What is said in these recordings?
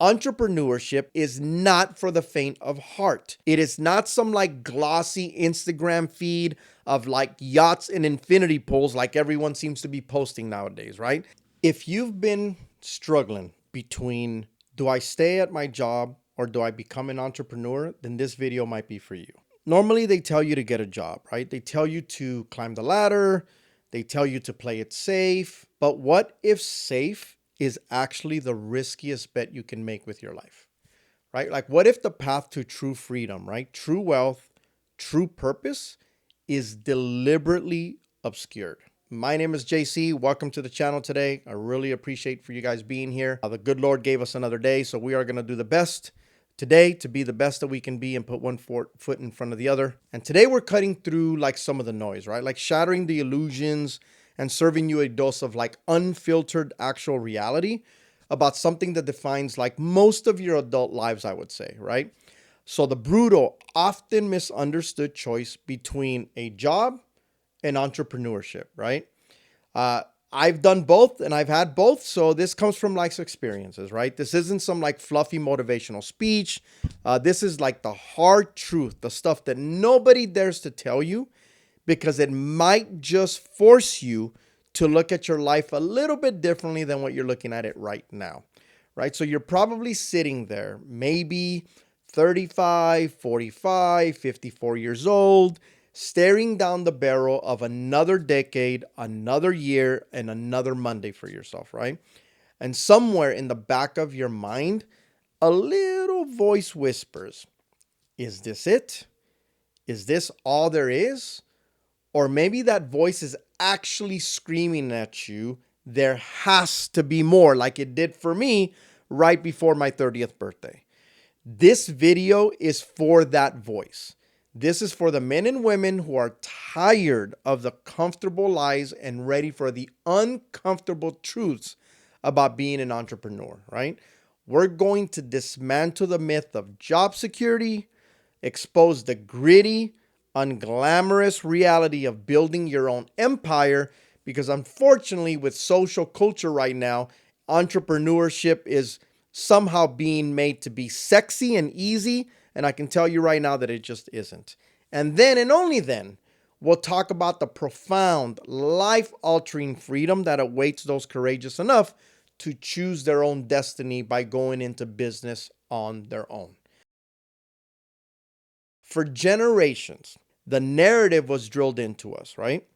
Entrepreneurship is not for the faint of heart. It is not some like glossy Instagram feed of like yachts and infinity pools like everyone seems to be posting nowadays, right? If you've been struggling between do I stay at my job or do I become an entrepreneur, then this video might be for you. Normally they tell you to get a job, right? They tell you to climb the ladder. They tell you to play it safe. But what if safe is actually the riskiest bet you can make with your life, right? Like what if the path to true freedom, right? True wealth, true purpose is deliberately obscured. My name is JC. Welcome to the channel today. I really appreciate for you guys being here. The good Lord gave us another day, so we are going to do the best today to be the best that we can be and put one foot in front of the other. And today we're cutting through like some of the noise, right? Like shattering the illusions and serving you a dose of like unfiltered actual reality about something that defines like most of your adult lives, I would say, right? So the brutal, often misunderstood choice between a job and entrepreneurship, right? I've done both and I've had both. So this comes from life's experiences, right? This isn't some like fluffy motivational speech. This is like the hard truth, the stuff that nobody dares to tell you because it might just force you to look at your life a little bit differently than what you're looking at it right now, right? So you're probably sitting there, maybe 35, 45, 54 years old, staring down the barrel of another decade, another year, and another Monday for yourself, right? And somewhere in the back of your mind, a little voice whispers, is this it? Is this all there is? Or maybe that voice is actually screaming at you, there has to be more, like it did for me right before my 30th birthday. This video is for that voice. This is for the men and women who are tired of the comfortable lies and ready for the uncomfortable truths about being an entrepreneur, right? We're going to dismantle the myth of job security, expose the gritty, unglamorous reality of building your own empire, because unfortunately with social culture right now, entrepreneurship is somehow being made to be sexy and easy. And I can tell you right now that it just isn't. And then and only then, we'll talk about the profound, life-altering freedom that awaits those courageous enough to choose their own destiny by going into business on their own. For generations, the narrative was drilled into us, right?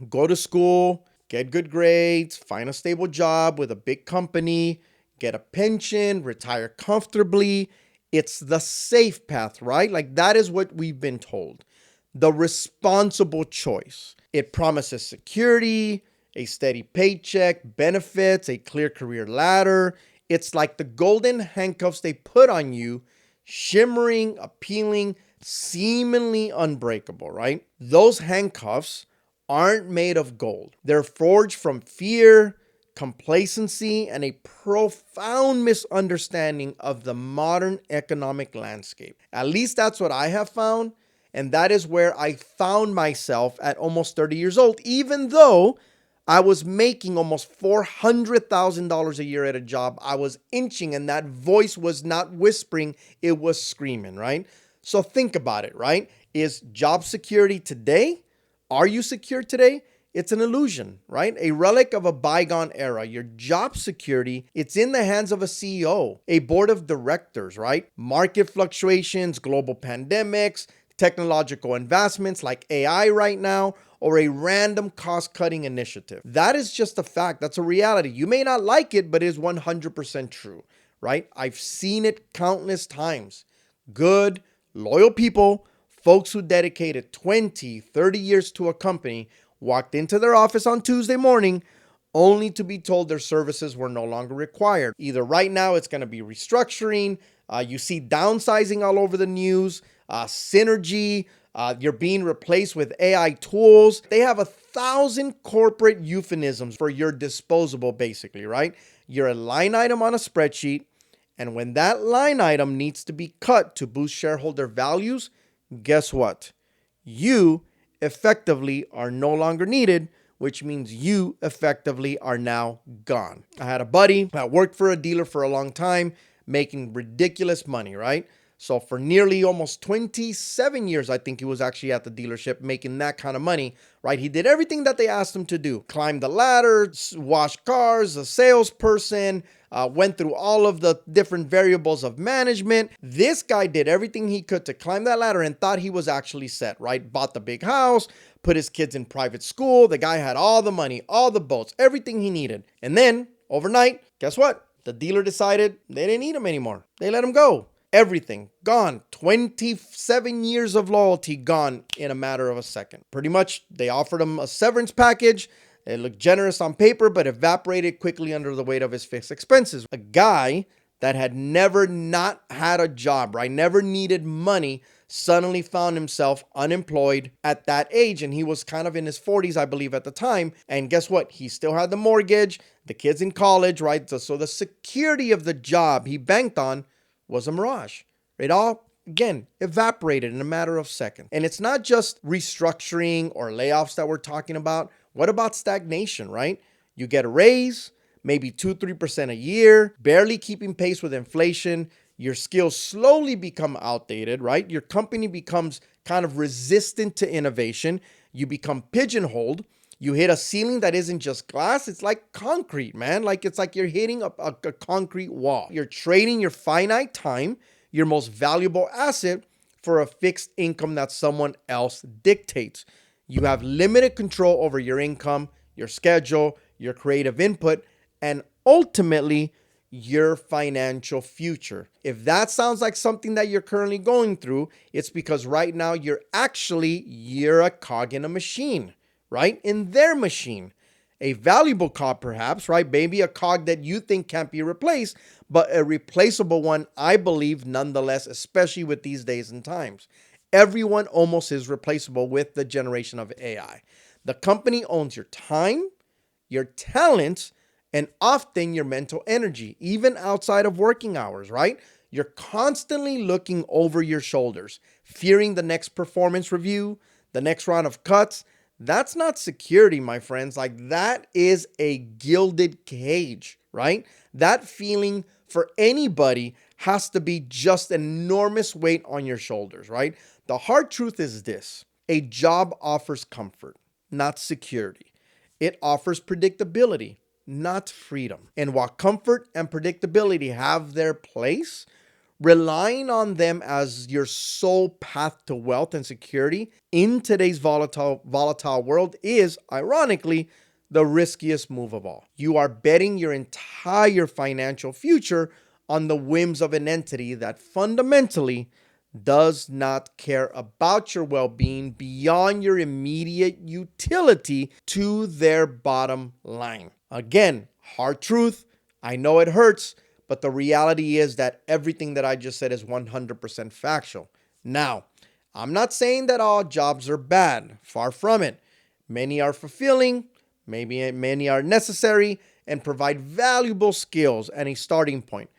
Go to school, get good grades, find a stable job with a big company, get a pension, retire comfortably. It's the safe path, right? Like that is what we've been told. The responsible choice. It promises security, a steady paycheck, benefits, a clear career ladder. It's like the golden handcuffs they put on you, shimmering, appealing, seemingly unbreakable, right? Those handcuffs aren't made of gold. They're forged from fear, complacency, and a profound misunderstanding of the modern economic landscape. At least that's what I have found. And that is where I found myself at almost 30 years old, even though I was making almost $400,000 a year at a job. I was inching and that voice was not whispering, it was screaming, right? So think about it, right? Is job security today? Are you secure today? It's an illusion, right? A relic of a bygone era. Your job security, it's in the hands of a CEO, a board of directors, right? Market fluctuations, global pandemics, technological advancements like AI right now, or a random cost-cutting initiative. That is just a fact. That's a reality. You may not like it, but it is 100% true, right? I've seen it countless times. Good, loyal people, folks who dedicated 20, 30 years to a company, walked into their office on Tuesday morning only to be told their services were no longer required. Either right now it's going to be restructuring, you see downsizing all over the news, synergy, you're being replaced with AI tools. They have 1,000 corporate euphemisms for your disposable, basically, right? You're a line item on a spreadsheet, and when that line item needs to be cut to boost shareholder values, guess what? You effectively are no longer needed, which means you effectively are now gone. I had a buddy that worked for a dealer for a long time, making ridiculous money, right? So for nearly almost 27 years, I think he was actually at the dealership making that kind of money, right? He did everything that they asked him to do. Climbed the ladder, washed cars, a salesperson, went through all of the different variables of management. This guy did everything he could to climb that ladder and thought he was actually set, right? Bought the big house, put his kids in private school. The guy had all the money, all the boats, everything he needed. And then overnight, guess what? The dealer decided they didn't need him anymore. They let him go. Everything gone. 27 years of loyalty gone in a matter of a second. Pretty much, they offered him a severance package. It looked generous on paper, but evaporated quickly under the weight of his fixed expenses. A guy that had never not had a job, right? Never needed money, suddenly found himself unemployed at that age. And he was kind of in his 40s, I believe, at the time. And guess what? He still had the mortgage, the kids in college, right? So the security of the job he banked on was a mirage. It all, again, evaporated in a matter of seconds. And it's not just restructuring or layoffs that we're talking about. What about stagnation, right? You get a raise, maybe 2-3% a year, barely keeping pace with inflation. Your skills slowly become outdated, right? Your company becomes kind of resistant to innovation. You become pigeonholed. You hit a ceiling that isn't just glass. It's like concrete, man. It's like you're hitting a concrete wall. You're trading your finite time, your most valuable asset, for a fixed income that someone else dictates. You have limited control over your income, your schedule, your creative input, and ultimately your financial future. If that sounds like something that you're currently going through, it's because right now you're a cog in a machine, right? In their machine. A valuable cog perhaps, right? Maybe a cog that you think can't be replaced, but a replaceable one, I believe, nonetheless, especially with these days and times. Everyone almost is replaceable with the generation of AI. The company owns your time, your talents, and often your mental energy, even outside of working hours, right? You're constantly looking over your shoulders, fearing the next performance review, the next round of cuts. That's not security, my friends. That is a gilded cage, right? That feeling for anybody has to be just an enormous weight on your shoulders, right? The hard truth is this: a job offers comfort, not security. It offers predictability, not freedom. And while comfort and predictability have their place, relying on them as your sole path to wealth and security in today's volatile world is, ironically, the riskiest move of all. You are betting your entire financial future on the whims of an entity that fundamentally does not care about your well-being beyond your immediate utility to their bottom line. Again, hard truth. I know it hurts, but the reality is that everything that I just said is 100% factual. Now, I'm not saying that all jobs are bad. Far from it. Many are fulfilling, maybe many are necessary, and provide valuable skills and a starting point.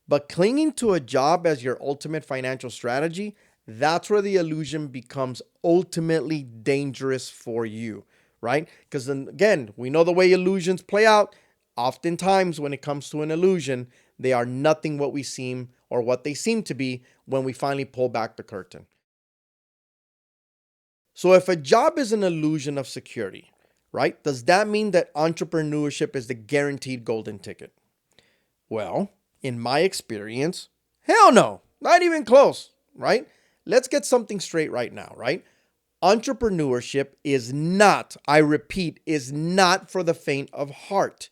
But clinging to a job as your ultimate financial strategy, that's where the illusion becomes ultimately dangerous for you, right? Because then again, we know the way illusions play out. Oftentimes when it comes to an illusion, they are nothing what we seem or what they seem to be when we finally pull back the curtain. So if a job is an illusion of security, right, does that mean that entrepreneurship is the guaranteed golden ticket? Well, in my experience, hell no, not even close, right? Let's get something straight right now, right? Entrepreneurship is not, I repeat, is not for the faint of heart.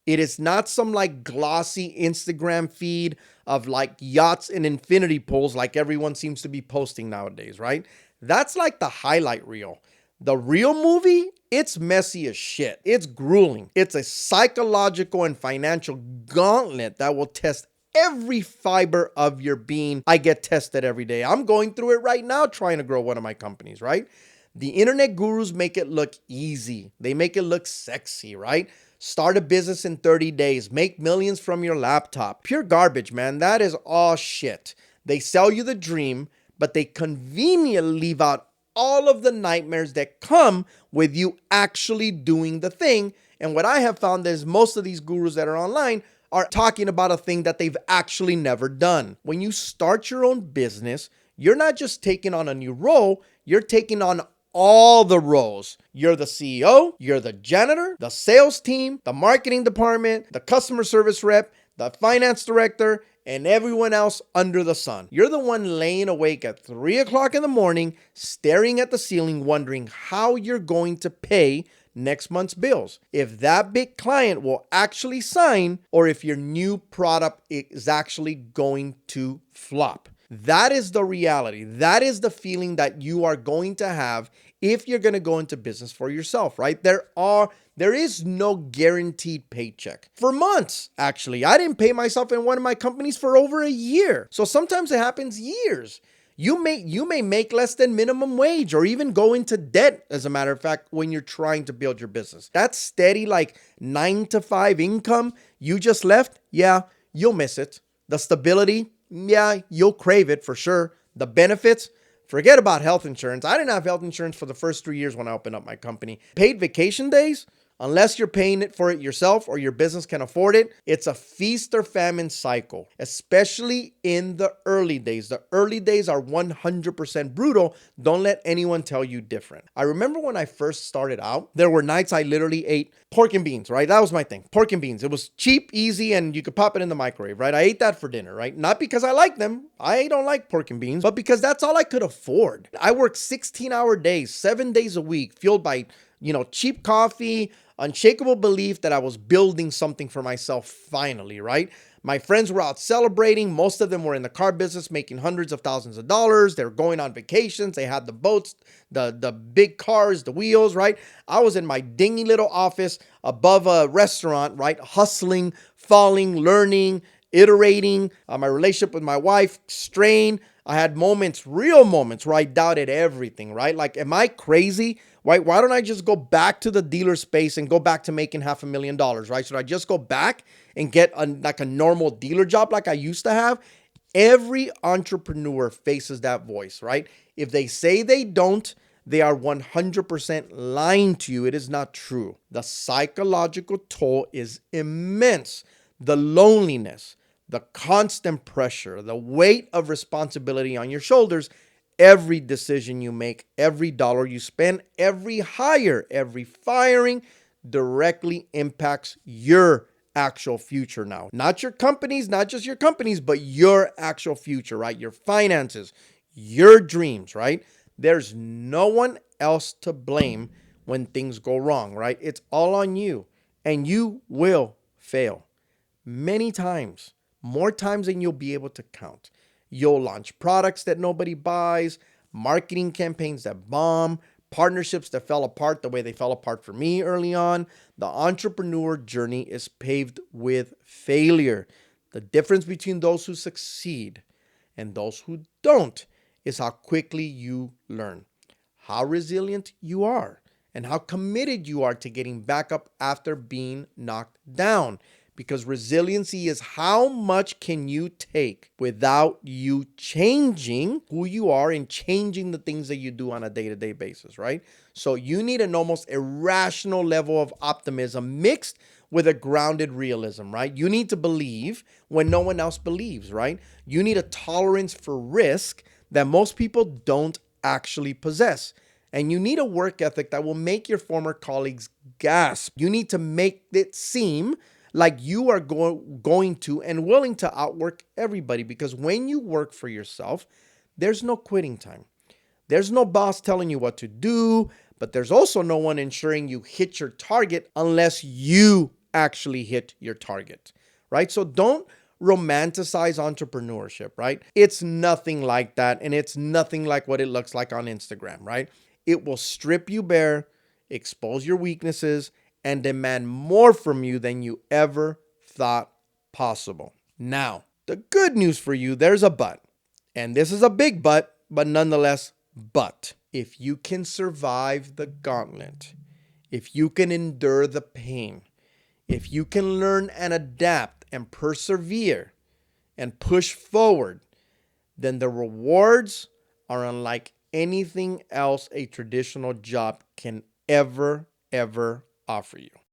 It is not some glossy Instagram feed of yachts and infinity pools like everyone seems to be posting nowadays, right? That's like the highlight reel. The real movie, it's messy as shit. It's grueling. It's a psychological and financial gauntlet that will test every fiber of your being. I get tested every day. I'm going through it right now trying to grow one of my companies, right? The internet gurus make it look easy. They make it look sexy, right? Start a business in 30 days. Make millions from your laptop. Pure garbage, man. That is all shit. They sell you the dream, but they conveniently leave out all of the nightmares that come with you actually doing the thing. And what I have found is most of these gurus that are online are talking about a thing that they've actually never done. When you start your own business, you're not just taking on a new role, you're taking on all the roles. You're the CEO, you're the janitor, the sales team, the marketing department, the customer service rep, the finance director, and everyone else under the sun. You're the one laying awake at 3 o'clock in the morning, staring at the ceiling, wondering how you're going to pay next month's bills, if that big client will actually sign, or if your new product is actually going to flop. That is the reality. That is the feeling that you are going to have if you're going to go into business for yourself, right? There is no guaranteed paycheck. For months, actually, I didn't pay myself in one of my companies for over a year. So sometimes it happens years. You may make less than minimum wage or even go into debt, as a matter of fact, when you're trying to build your business. That steady, like 9 to 5 income you just left, yeah, you'll miss it. The stability, yeah, you'll crave it for sure. The benefits, forget about health insurance. I didn't have health insurance for the first 3 years when I opened up my company. Paid vacation days, unless you're paying for it yourself or your business can afford it, it's a feast or famine cycle, especially in the early days. The early days are 100% brutal. Don't let anyone tell you different. I remember when I first started out, there were nights I literally ate pork and beans, right? That was my thing. Pork and beans. It was cheap, easy, and you could pop it in the microwave, right? I ate that for dinner, right? Not because I like them. I don't like pork and beans, but because that's all I could afford. I worked 16-hour days, 7 days a week, fueled by, cheap coffee, unshakable belief that I was building something for myself finally, right? My friends were out celebrating. Most of them were in the car business, making hundreds of thousands of dollars. They were going on vacations. They had the boats, the big cars, the wheels, right? I was in my dingy little office above a restaurant, right? Hustling, falling, learning, iterating. My relationship with my wife strained. I had moments, real moments, where I doubted everything, right? Like, am I crazy? Why don't I just go back to the dealer space and go back to making $500,000, right? Should I just go back and get a normal dealer job like I used to have? Every entrepreneur faces that voice, right? If they say they don't, they are 100% lying to you. It is not true. The psychological toll is immense. The loneliness, the constant pressure, the weight of responsibility on your shoulders. Every decision you make, every dollar you spend, every hire, every firing directly impacts your actual future now. Not your companies, not just your companies, but your actual future, right? Your finances, your dreams, right? There's no one else to blame when things go wrong, right? It's all on you, and you will fail many times, more times than you'll be able to count. You'll launch products that nobody buys, marketing campaigns that bomb, partnerships that fell apart the way they fell apart for me early on. The entrepreneur journey is paved with failure. The difference between those who succeed and those who don't is how quickly you learn, how resilient you are, and how committed you are to getting back up after being knocked down. Because resiliency is how much can you take without you changing who you are and changing the things that you do on a day-to-day basis, right? So you need an almost irrational level of optimism mixed with a grounded realism, right? You need to believe when no one else believes, right? You need a tolerance for risk that most people don't actually possess. And you need a work ethic that will make your former colleagues gasp. You need to make it seem like you are going to and willing to outwork everybody, because when you work for yourself, there's no quitting time. There's no boss telling you what to do, but there's also no one ensuring you hit your target unless you actually hit your target, right? So don't romanticize entrepreneurship, right? It's nothing like that, and it's nothing like what it looks like on Instagram, right? It will strip you bare, expose your weaknesses, and demand more from you than you ever thought possible. Now, the good news for you, there's a but. And this is a big but nonetheless, but. If you can survive the gauntlet, if you can endure the pain, if you can learn and adapt and persevere and push forward, then the rewards are unlike anything else a traditional job can ever offer you.